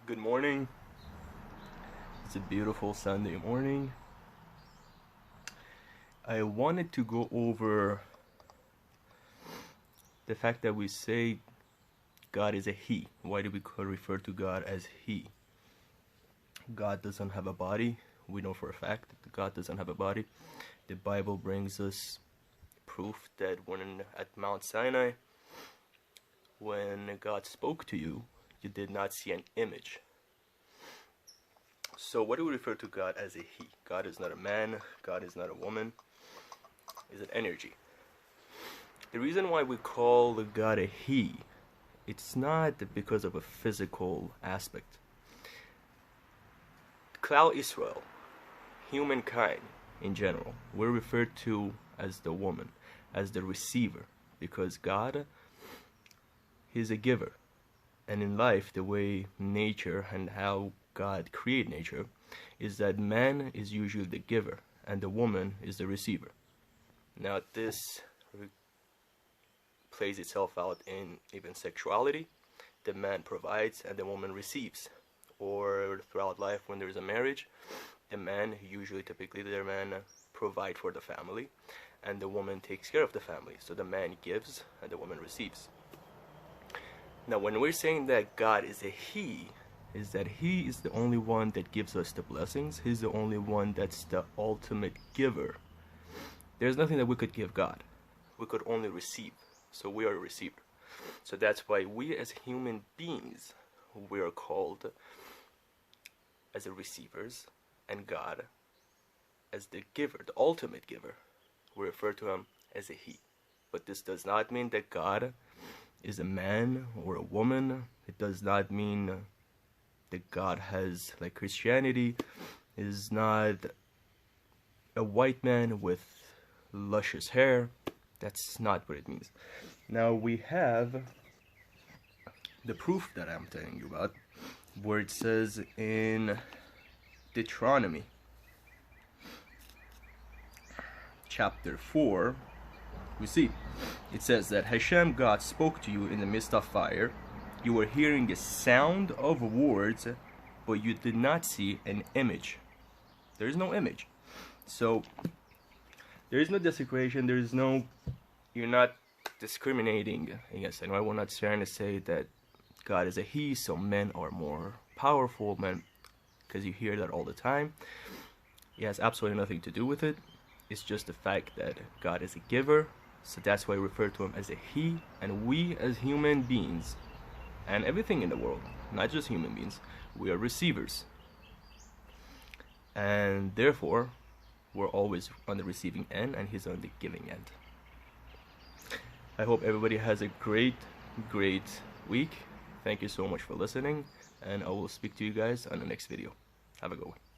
Good morning. It's a beautiful Sunday morning. I wanted to go over the fact that we say God is a He. Why do we refer to God as He? God doesn't have a body. We know for a fact that God doesn't have a body. The Bible brings us proof that when at Mount Sinai, when God spoke to you, you did not see an image. So what do we refer to God as a He? God is not a man. God is not a woman. Is an energy. The reason why we call God a He, it's not because of a physical aspect. Klal Israel, humankind in general, we're referred to as the woman, as the receiver, because God is a giver. And in life, the way nature and how God created nature is that man is usually the giver and the woman is the receiver. Now this plays itself out in even sexuality. The man provides and the woman receives. Or throughout life when there is a marriage, the man, typically the man, provide for the family and the woman takes care of the family. So the man gives and the woman receives. Now when we're saying that God is a He, is that He is the only one that gives us the blessings. He's the only one that's the ultimate giver. There's nothing that we could give God. We could only receive. So we are a receiver. So that's why we as human beings, we are called as the receivers, and God as the giver, the ultimate giver. We refer to Him as a He. But this does not mean that God is a man or a woman. It does not mean that God has, like Christianity, is not a white man with luscious hair. That's not what it means. Now we have the proof that I'm telling you about, where it says in Deuteronomy chapter 4, we see it says that Hashem God spoke to you in the midst of fire. You were hearing a sound of words, but you did not see an image. There is no image. So there is no desecration. There is no, you're not discriminating against anyone. We're not trying to say that God is a He, so men are more powerful, men, because you hear that all the time. It has absolutely nothing to do with it. It's just the fact that God is a giver. So that's why I refer to Him as a He, and we as human beings, and everything in the world, not just human beings, we are receivers. And therefore, we're always on the receiving end, and He's on the giving end. I hope everybody has a great week. Thank you so much for listening, and I will speak to you guys on the next video. Have a good one.